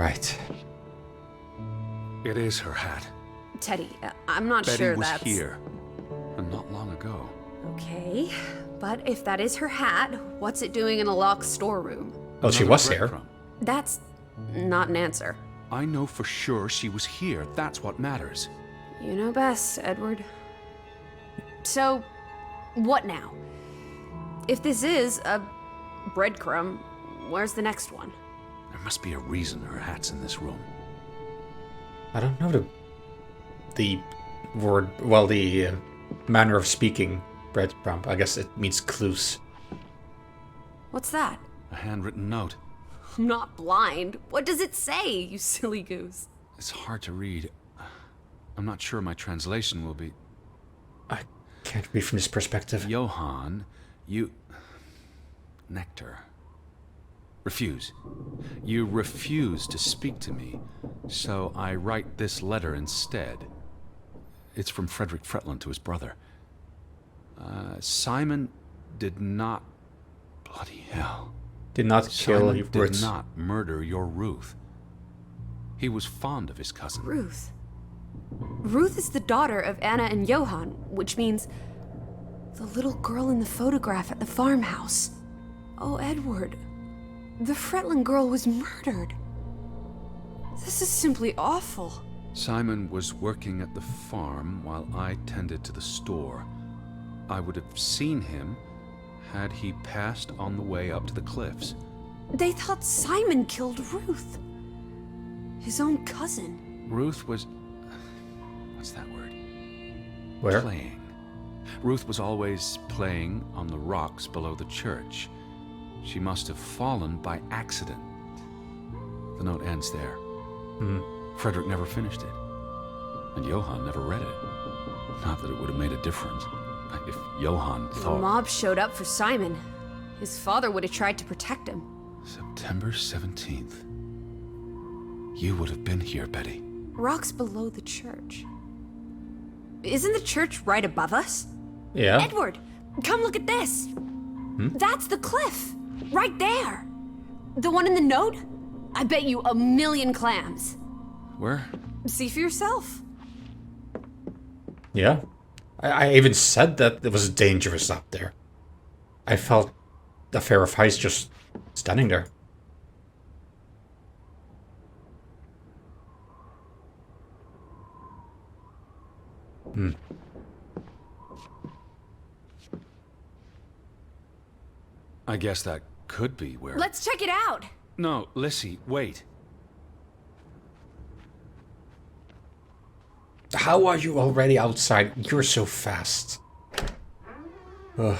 Right. It is her hat. Teddy, I'm not Betty sure was that's... here, and not long ago. Okay, but if that is her hat, what's it doing in a locked storeroom? Well, she Another was here. breadcrumb. That's not an answer. I know for sure she was here. That's what matters. You know best, Edward. So, what now? If this is a breadcrumb, where's the next one? There must be a reason her hat's in this room. I don't know the word, well, the manner of speaking breadcrumb. I guess it means clues. What's that? A handwritten note. I'm not blind. What does it say, you silly goose? It's hard to read. I'm not sure my translation will be... I can't read from this perspective. Johann, you... Nectar. Refuse. You refuse to speak to me, so I write this letter instead. It's from Frederick Fretland to his brother. Simon did not... Bloody hell. Did not kill Simon Ruth. did not murder your Ruth. He was fond of his cousin. Ruth. Ruth is the daughter of Anna and Johann, which means the little girl in the photograph at the farmhouse. Oh, Edward. The Fretland girl was murdered. This is simply awful. Simon was working at the farm while I tended to the store. I would have seen him had he passed on the way up to the cliffs. They thought Simon killed Ruth. His own cousin. Ruth was... What's that word? Where? Playing. Ruth was always playing on the rocks below the church. She must have fallen by accident. The note ends there. Frederick never finished it. And Johann never read it. Not that it would have made a difference. If Johann The thought... mob showed up for Simon. His father would have tried to protect him. September 17th. You would have been here, Betty. Rocks below the church. Isn't the church right above us? Yeah. Edward, come look at this. That's the cliff. Right there. The one in the note? I bet you 1,000,000 clams. Where? See for yourself. Yeah. I even said that it was dangerous up there. I felt a pair of eyes just standing there. I guess that could be where... Let's check it out. No, Lissie, wait. How are you already outside? You're so fast. Ugh.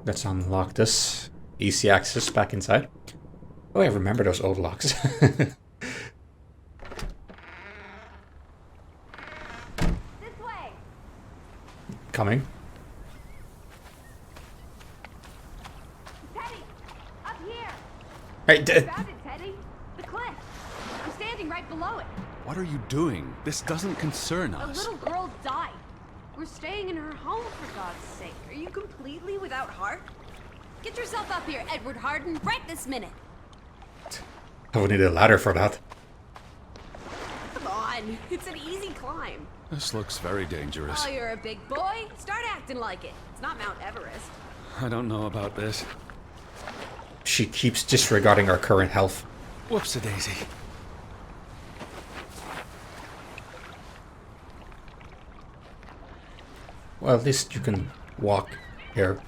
Let's unlock this. Easy access back inside. Oh, I remember those old locks. This way. Coming. Teddy, up here. Hey, Found it, Teddy. The cliff. I'm standing right below it. What are you doing? This doesn't concern A us. little girl died. We're staying in her home, for God's sake. Are you completely without heart? Get yourself up here, Edward Harden, right this minute. I would need a ladder for that. Come on, it's an easy climb. This looks very dangerous. Oh, you're a big boy. Start acting like it. It's not Mount Everest. I don't know about this. She keeps disregarding our current health. Whoops-a-daisy. Well, at least you can walk here.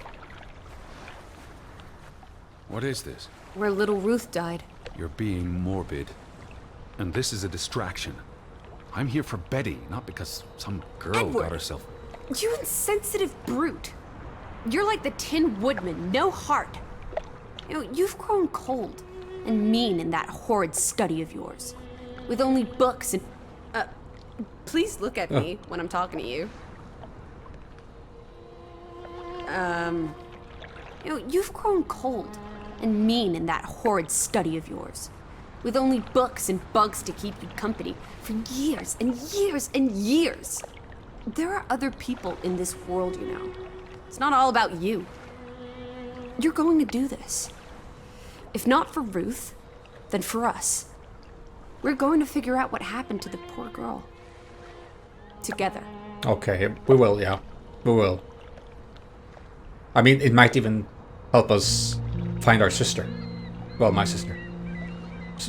What is this? Where little Ruth died. You're being morbid. And this is a distraction. I'm here for Betty, not because some girl Edward. got herself... You insensitive brute. You're like the Tin Woodman, no heart. You know, you've grown cold and mean in that horrid study of yours. With only books and... please look at me when I'm talking to you. You know, you've grown cold and mean in that horrid study of yours. With only books and bugs to keep you company for years and years and years. There are other people in this world, you know. It's not all about you. You're going to do this. If not for Ruth, then for us. We're going to figure out what happened to the poor girl. Together. Okay, we will, yeah. We will. I mean, it might even help us find our sister. Well, my sister.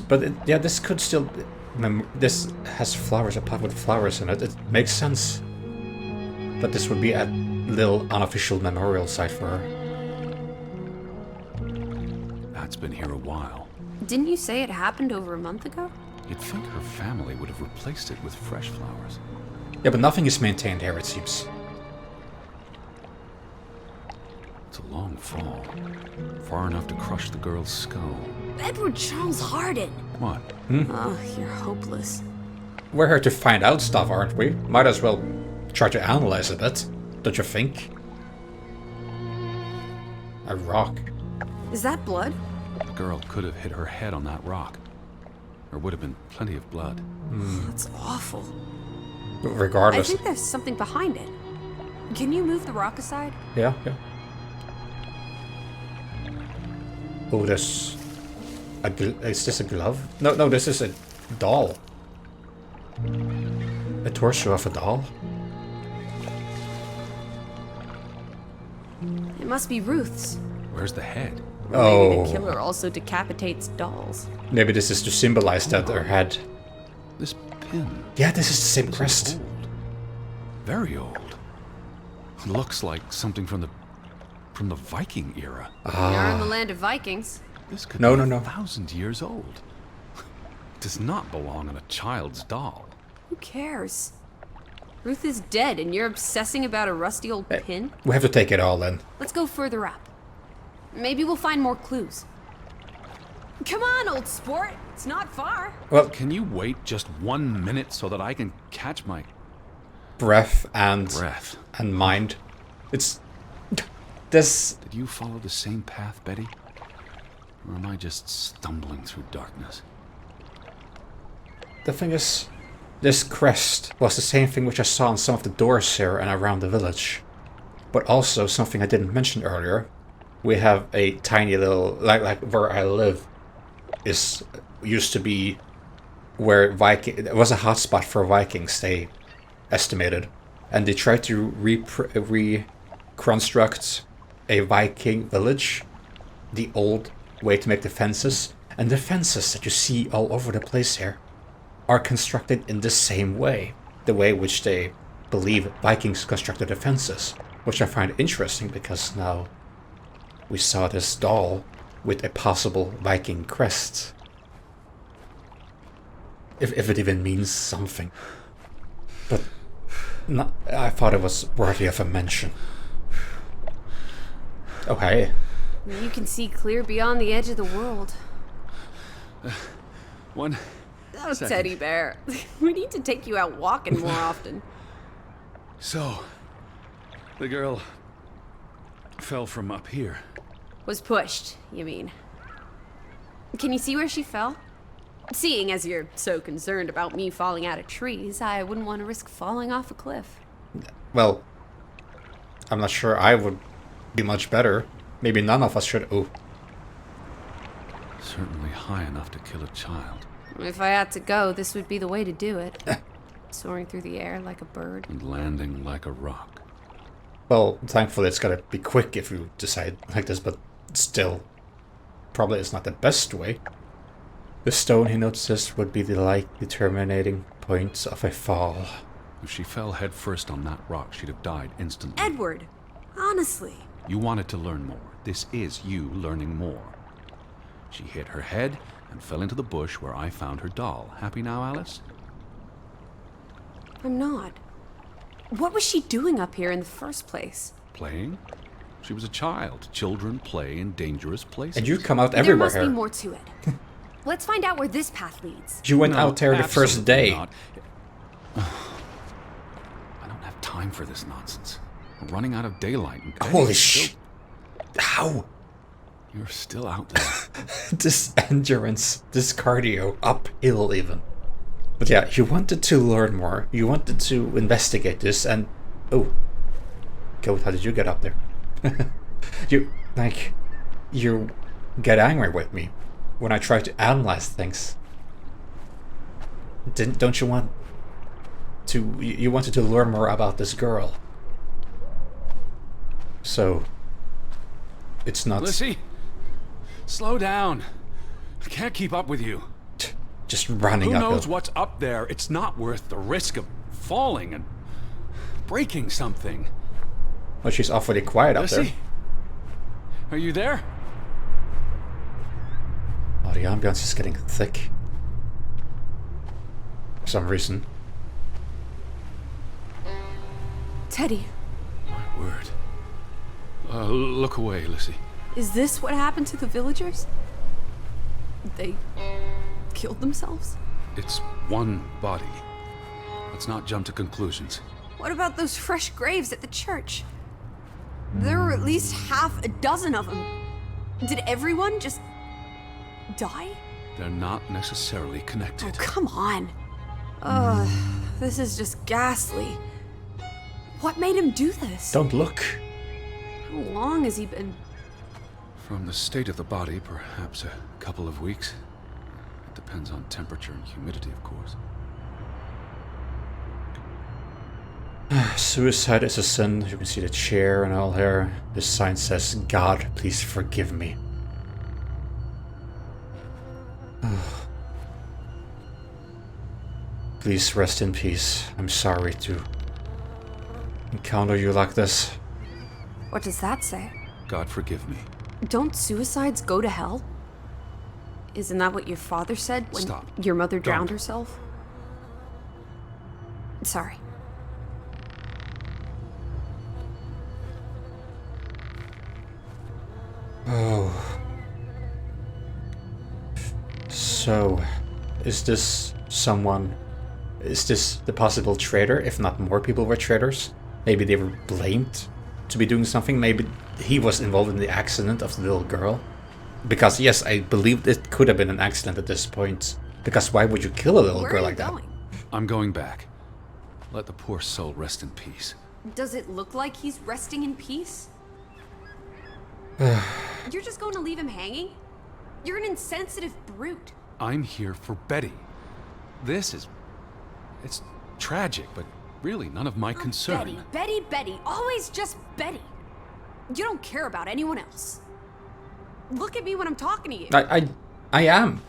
But yeah, this could still... This has flowers, a pot with flowers in it. It makes sense that this would be a little unofficial memorial site for her. That's been here a while. Didn't you say it happened over a month ago? You'd think her family would have replaced it with fresh flowers. Yeah, but nothing is maintained here, it seems. It's a long fall. Far enough to crush the girl's skull. Edward Charles Harden! What? Oh, you're hopeless. We're here to find out stuff, aren't we? Might as well try to analyze a bit, don't you think? A rock. Is that blood? The girl could have hit her head on that rock. There would have been plenty of blood. That's awful. I Regardless. think there's something behind it. Can you move the rock aside? Yeah, yeah. Oh, this... is this a glove? No, this is a doll. A torso of a doll? It must be Ruth's. Where's the head? Maybe Oh. the killer also decapitates dolls. Maybe this is to symbolize that her head... This pin. Yeah, this is the same This is crest. old. Very old. Looks like something from the Viking era. We are in the land of Vikings. This could No, be no, no. 1,000 years old. It does not belong on a child's doll. Who cares? Ruth is dead and you're obsessing about a rusty old pin? We have to take it all then. Let's go further up. Maybe we'll find more clues. Come on, old sport. It's not far. Well, Can you wait just 1 minute so that I can catch my breath and breath? mind. It's... This... Did you follow the same path, Betty? Or am I just stumbling through darkness? The thing is... This crest was the same thing which I saw on some of the doors here and around the village. But also something I didn't mention earlier. We have a tiny little... Like where I live is... Used to be where Viking... It was a hotspot for Vikings, they estimated. And they tried to reconstruct a Viking village. The old way to make the fences. And the fences that you see all over the place here are constructed in the same way. The way which they believe Vikings constructed the fences. Which I find interesting because now we saw this doll with a possible Viking crest. If it even means something. But I thought it was worthy of a mention. Okay. You can see clear beyond the edge of the world. One Oh, second. teddy bear. We need to take you out walking more often. So, the girl fell from up here. Was pushed, you mean. Can you see where she fell? Seeing as you're so concerned about me falling out of trees, I wouldn't want to risk falling off a cliff. Well, I'm not sure I would be much better. Maybe none of us should. Oh, Certainly high enough to kill a child. If I had to go, this would be the way to do it. Soaring through the air like a bird. And landing like a rock. well, thankfully it's gotta be quick if you decide like this, but still, probably it's not the best way. The stone, he notices, would be the likely terminating point of a fall. If she fell headfirst on that rock, she'd have died instantly. Edward, honestly. You wanted to learn more. This is you learning more. She hit her head and fell into the bush where I found her doll. Happy now, Alice? I'm not. What was she doing up here in the first place? Playing? She was a child. Children play in dangerous places. And you come out There everywhere must here. be more to it. Let's find out where this path leads. You went No, out there the first absolutely day. not. I don't have time for this nonsense. We're running out of daylight. And Holy Betty's sh... still- How? You're still out there. This endurance, this cardio, uphill even. But yeah, you wanted to learn more. You wanted to investigate this and... Oh. Goat, how did you get up there? You get angry with me when I try to analyze things. Don't you want to... You wanted to learn more about this girl. So... It's not... Lissie! Slow down. I can't keep up with you. Just running Who uphill. knows what's up there? It's not worth the risk of falling and breaking something. Well, she's awfully quiet up there. Lissie? Are you there? Oh, the ambience is getting thick. For some reason. Teddy, My word. Look away, Lissie. is this what happened to the villagers? They killed themselves? It's one body. Let's not jump to conclusions. What about those fresh graves at the church? There were at least half a dozen of them. Did everyone just die? They're not necessarily Oh, connected. come on. Ugh, this is just ghastly. What made him do this? Don't look. How long has he been? From the state of the body, perhaps a couple of weeks. It depends on temperature and humidity, of course. Suicide is a sin. You can see the chair and all here. This sign says, God, please forgive me. Please rest in peace. I'm sorry to encounter you like this. What does that say? God forgive me. Don't suicides go to hell? Isn't that what your father said when Stop. your mother drowned Don't. herself? Sorry. Oh. So, is this someone... Is this the possible traitor, if not more people were traitors? Maybe they were blamed to be doing something. Maybe he was involved in the accident of the little girl. Because, yes, I believe it could have been an accident at this point. Because why would you kill a little Where girl are you like that? going? I'm going back. Let the poor soul rest in peace. Does it look like he's resting in peace? You're just going to leave him hanging? You're an insensitive brute. I'm here for Betty. This is... It's tragic, but really none of my concern. Betty, Betty, Betty. Always just Betty. You don't care about anyone else. Look at me when I'm talking to you. I am.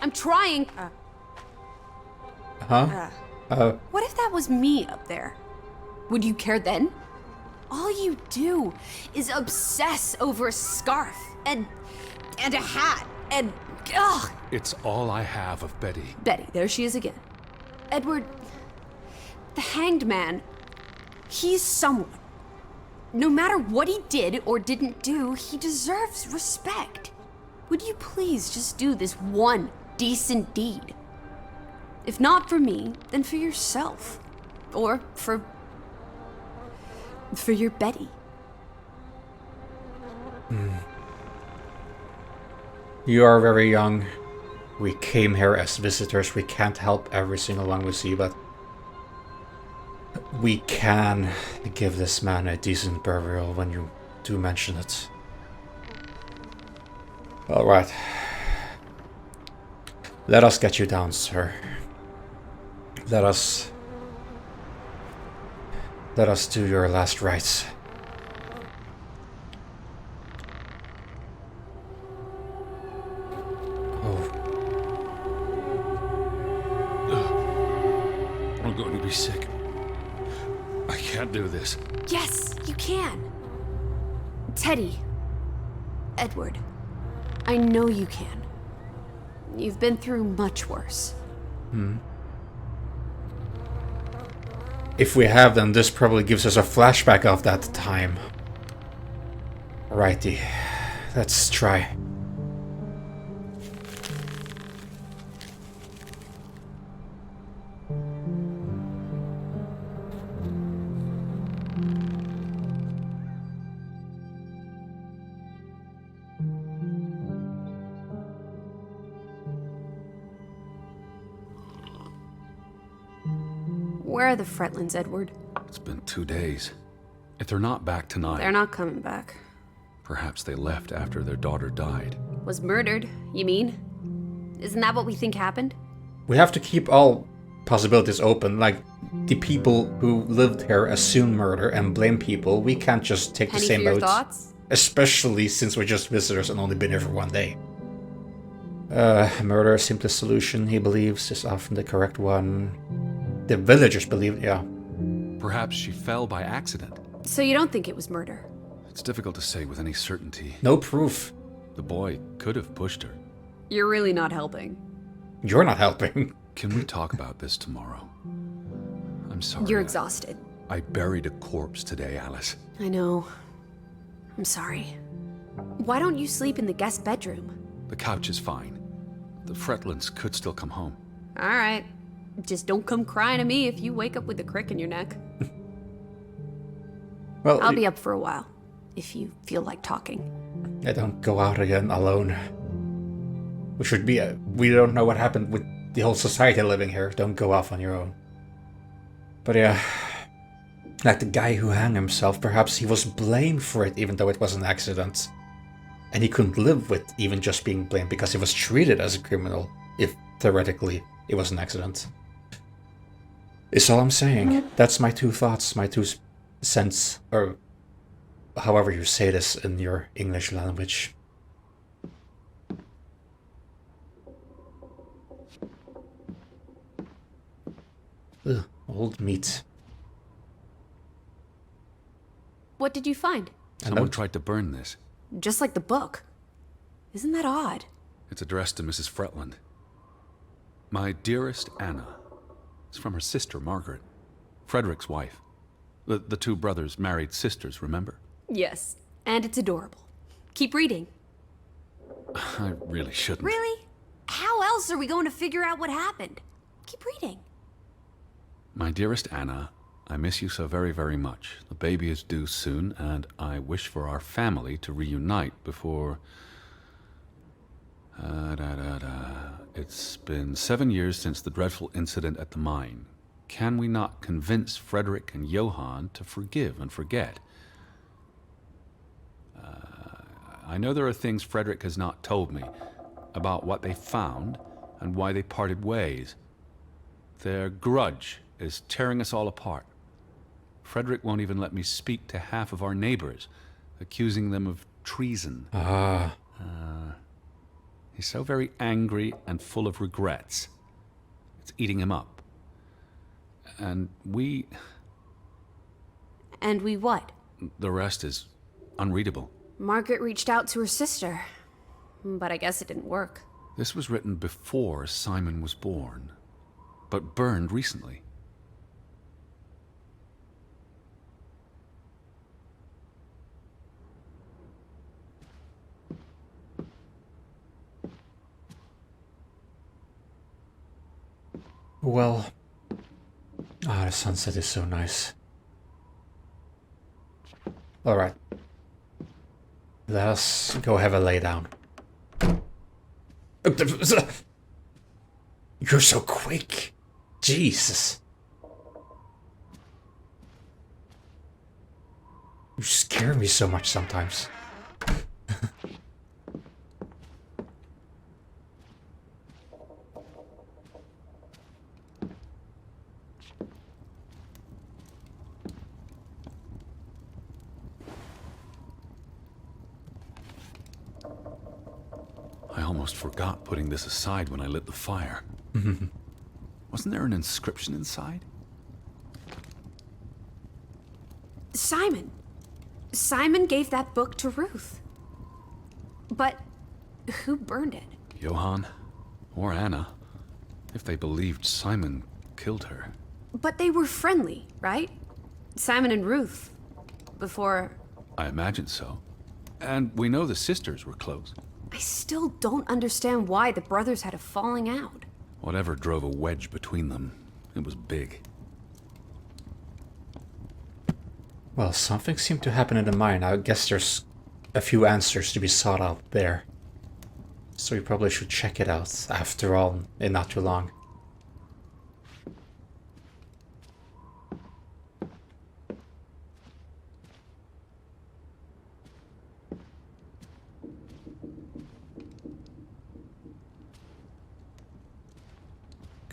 I'm trying. Huh? What if that was me up there? Would you care then? All you do is obsess over a scarf and a hat and ugh. It's all I have of Betty. Betty, there she is again. Edward, the hanged man, he's someone. No matter what he did or didn't do, he deserves respect. Would you please just do this one decent deed? If not for me, then for yourself. Or for your Betty. You are very young. We came here as visitors. We can't help every single one we see, but we can give this man a decent burial when you do mention it. Alright. Let us get you down, sir. Let us do your last rites. I'm going to be sick. I can't do this. Yes, you can. Teddy. Edward. I know you can. You've been through much worse. If we have, then this probably gives us a flashback of that time. Righty. Let's try. Where are the Fretlands, Edward? It's been 2 days. If they're not back tonight, They're not coming back. perhaps they left after their daughter died. Was murdered, you mean? Isn't that what we think happened? We have to keep all possibilities open. Like, the people who lived here assume murder and blame people. We can't just take Penny the same for your boat. thoughts? Especially since we're just visitors and only been here for 1 day. Murder, simplest solution, he believes, is often the correct one. The villagers believe, yeah. Perhaps she fell by accident. So you don't think it was murder? It's difficult to say with any certainty. No proof. The boy could have pushed her. You're really not helping. You're not helping. Can we talk about this tomorrow? I'm sorry. You're exhausted. I buried a corpse today, Alice. I know. I'm sorry. Why don't you sleep in the guest bedroom? The couch is fine. The Fretlands could still come home. All right. Just don't come crying to me if you wake up with a crick in your neck. Well, I'll be up for a while, if you feel like talking. I don't go out again alone. We should be. We don't know what happened with the whole society living here. Don't go off on your own. But yeah, like the guy who hung himself, perhaps he was blamed for it even though it was an accident. And he couldn't live with even just being blamed because he was treated as a criminal, if theoretically it was an accident. Is all I'm saying. That's my 2 thoughts, my 2 cents, or however you say this in your English language. Ugh, old meat. What did you find? Someone tried to burn this. Just like the book. Isn't that odd? It's addressed to Mrs. Fretland. My dearest Anna. It's from her sister, Margaret. Frederick's wife. The 2 brothers married sisters, remember? Yes, and it's adorable. Keep reading. I really shouldn't. Really? How else are we going to figure out what happened? Keep reading. My dearest Anna, I miss you so very, very much. The baby is due soon, and I wish for our family to reunite before... It's been 7 years since the dreadful incident at the mine. Can we not convince Frederick and Johann to forgive and forget? I know there are things Frederick has not told me about what they found and why they parted ways. Their grudge is tearing us all apart. Frederick won't even let me speak to half of our neighbors, accusing them of treason. He's so very angry and full of regrets. It's eating him up. And we... And we what? The rest is unreadable. Margaret reached out to her sister, but I guess it didn't work. This was written before Simon was born, but burned recently. Well, the sunset is so nice. Alright. Let us go have a lay down. You're so quick. Jesus. You scare me so much sometimes. I almost forgot putting this aside when I lit the fire. Wasn't there an inscription inside? Simon. Simon gave that book to Ruth. But who burned it? Johann or Anna, if they believed Simon killed her. But they were friendly, right? Simon and Ruth. Before... I imagine so. And we know the sisters were close. I still don't understand why the brothers had a falling out. Whatever drove a wedge between them, it was big. Well, something seemed to happen in the mine. I guess there's a few answers to be sought out there. So we probably should check it out after all, in not too long.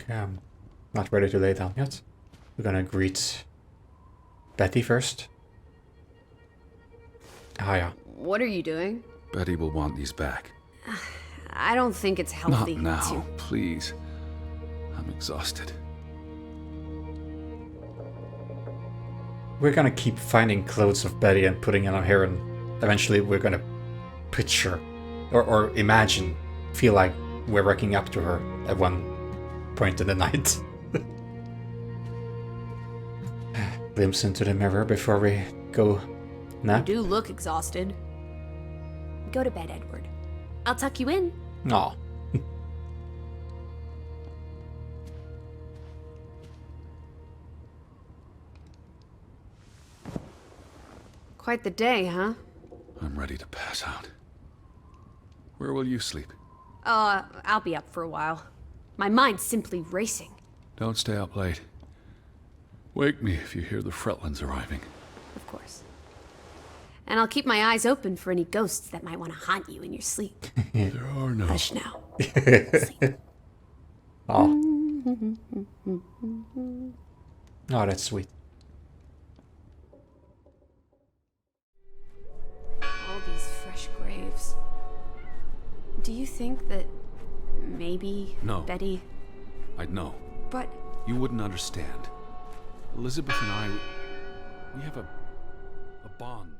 Okay, I'm not ready to lay down yet. We're gonna greet Betty first. Ah, yeah. What are you doing? Betty will want these back. I don't think it's healthy Not now, to... please. I'm exhausted. We're gonna keep finding clothes of Betty and putting it on her, and eventually we're gonna picture or imagine, feel like we're waking up to her at one point in the night. Glimpse into the mirror before we go nap. You do look exhausted. Go to bed, Edward. I'll tuck you in. Aw. Quite the day, huh? I'm ready to pass out. Where will you sleep? I'll be up for a while. My mind's simply racing. Don't stay up late. Wake me if you hear the Fretlands arriving. Of course. And I'll keep my eyes open for any ghosts that might want to haunt you in your sleep. There are no... Hush now. Oh. Oh, that's sweet. All these fresh graves. Do you think that maybe No. Betty... I'd know. But... You wouldn't understand. Elizabeth and I, we have a bond.